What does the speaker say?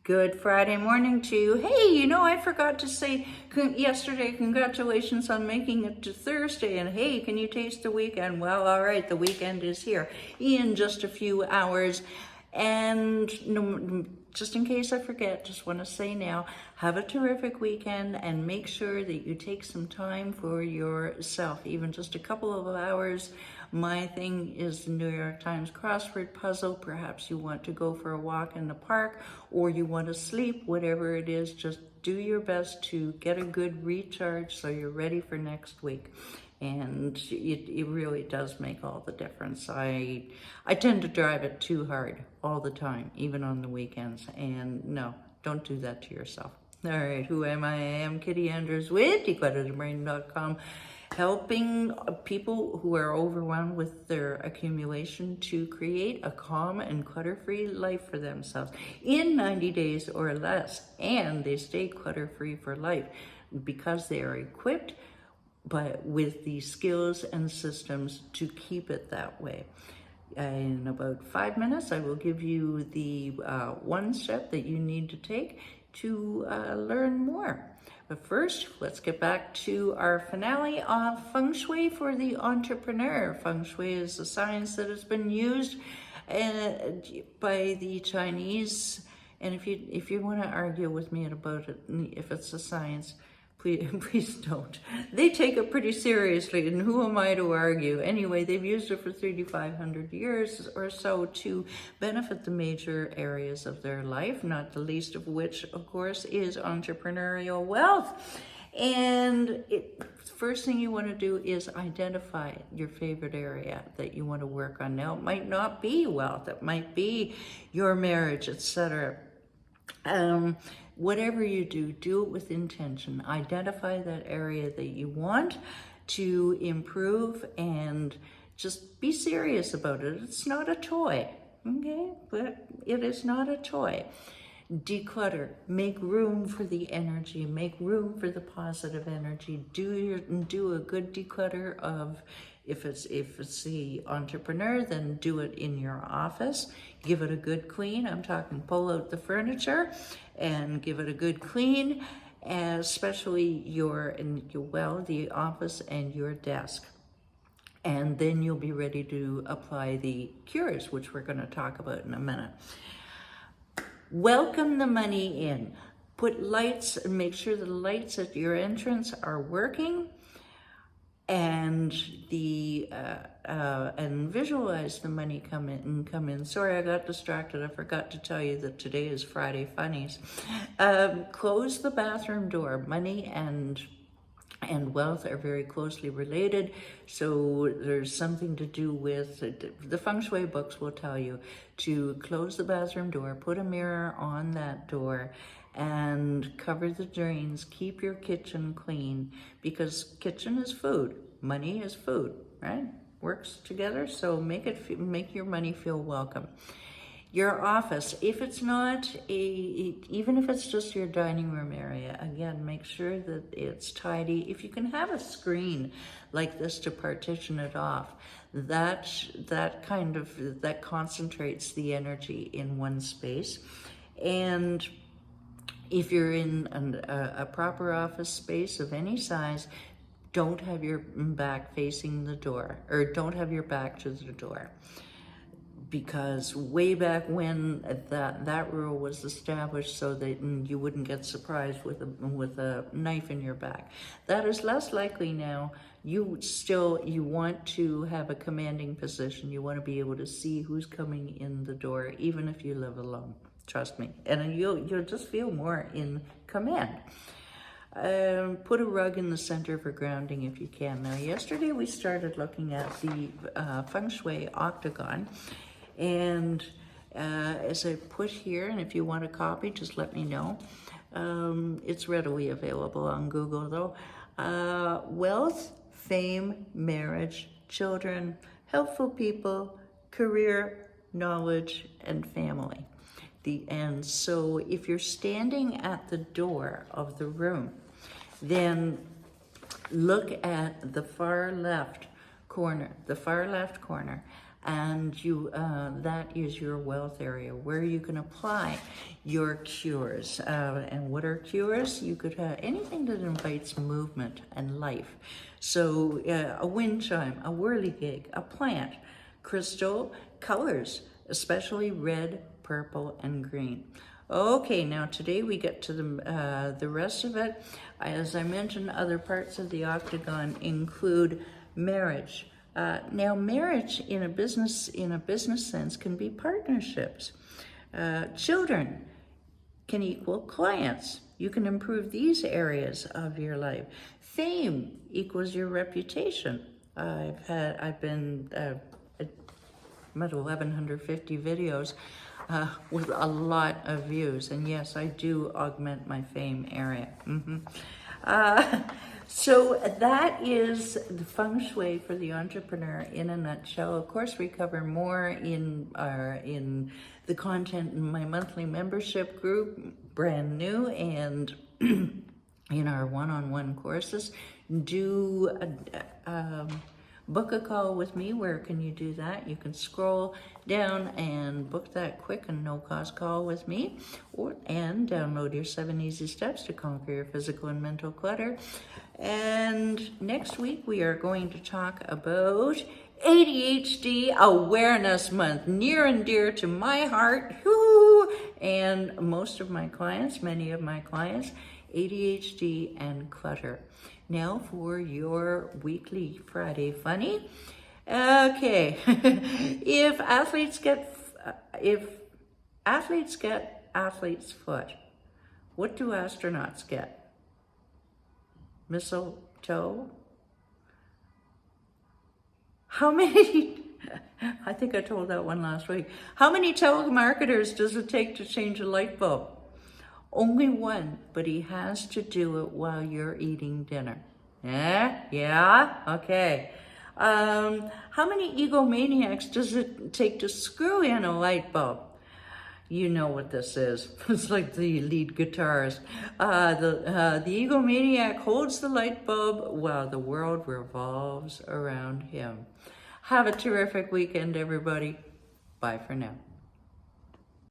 Good Friday morning to you. Hey, I forgot to say yesterday, congratulations on making it to Thursday. And hey, can you taste the weekend? Well, all right, the weekend is here in just a few hours. And just in case I forget, just want to say now, have a terrific weekend and make sure that you take some time for yourself, even just a couple of hours. My thing is the New York Times crossword puzzle. Perhaps you want to go for a walk in the park or you want to sleep, whatever it is, just do your best to get a good recharge so you're ready for next week. And it really does make all the difference. I tend to drive it too hard all the time, even on the weekends. And no, don't do that to yourself. All right, who am I? I am Kitty Andrews with declutterthebrain.com, helping people who are overwhelmed with their accumulation to create a calm and clutter-free life for themselves in 90 days or less. And they stay clutter-free for life because they are equipped but with the skills and systems to keep it that way. In about 5 minutes, I will give you the one step that you need to take to learn more. But first, let's get back to our finale of Feng Shui for the entrepreneur. Feng Shui is a science that has been used by the Chinese. And if you want to argue with me about it, if it's a science, please don't. They take it pretty seriously, and who am I to argue? Anyway, they've used it for 3,500 years or so to benefit the major areas of their life, not the least of which, of course, is entrepreneurial wealth. And first thing you want to do is identify your favorite area that you want to work on. Now, it might not be wealth, it might be your marriage, etc. Whatever you do, do it with intention. Identify that area that you want to improve and just be serious about it. It's not a toy, okay? But it is not a toy. Declutter, make room for the energy, make room for the positive energy. Do a good declutter of, if it's the entrepreneur, then do it in your office. Give it a good clean. I'm talking pull out the furniture and give it a good clean, especially the office and your desk. And then you'll be ready to apply the cures, which we're going to talk about in a minute. Welcome the money in. Put lights and make sure the lights at your entrance are working, and and visualize the money come in. Sorry, I got distracted. I forgot to tell you that today is Friday Funnies. Close the bathroom door. Money and wealth are very closely related, so there's something to do with the Feng Shui books will tell you to close the bathroom door, put a mirror on that door, and cover the drains. Keep your kitchen clean, because kitchen is food, money is food, right? Works together, so make your money feel welcome. Your office, if it's not even if it's just your dining room area, again, make sure that it's tidy. If you can have a screen like this to partition it off, that concentrates the energy in one space. And if you're in a proper office space of any size, don't have your back facing the door, or don't have your back to the door. Because way back when that rule was established so that you wouldn't get surprised with a knife in your back. That is less likely now. You want to have a commanding position. You want to be able to see who's coming in the door, even if you live alone. Trust me, and you'll just feel more in command. Put a rug in the center for grounding if you can. Now, yesterday we started looking at the Feng Shui Octagon. And as I put here, and if you want a copy, just let me know. It's readily available on Google, though. Wealth, fame, marriage, children, helpful people, career, knowledge, and family. And so if you're standing at the door of the room, then look at the far left corner, and that is your wealth area where you can apply your cures. And what are cures? You could have anything that invites movement and life. So a wind chime, a whirligig, a plant, crystal, colors, especially red, purple, and green. Okay, now today we get to the rest of it. As I mentioned, other parts of the octagon include marriage. Now, marriage in a business sense can be partnerships. Children can equal clients. You can improve these areas of your life. Fame equals your reputation. I've been at 1,150 videos with a lot of views, and yes, I do augment my fame area. So that is the Feng Shui for the entrepreneur in a nutshell. Of course, we cover more in the content in my monthly membership group, brand new, and in our one-on-one courses. Book a call with me. Where can you do that? You can scroll down and book that quick and no-cost call with me, and download your 7 easy steps to conquer your physical and mental clutter. And next week we are going to talk about ADHD Awareness Month, near and dear to my heart. Woo! And most of my clients, many of my clients, ADHD and clutter. Now for your weekly Friday funny. Okay, if athletes get athlete's foot, what do astronauts get? Mistletoe? How many? I think I told that one last week. How many telemarketers does it take to change a light bulb? Only one, but he has to do it while you're eating dinner. Yeah? Okay. How many egomaniacs does it take to screw in a light bulb? You know what this is. It's like the lead guitarist. The egomaniac holds the light bulb while the world revolves around him. Have a terrific weekend, everybody. Bye for now.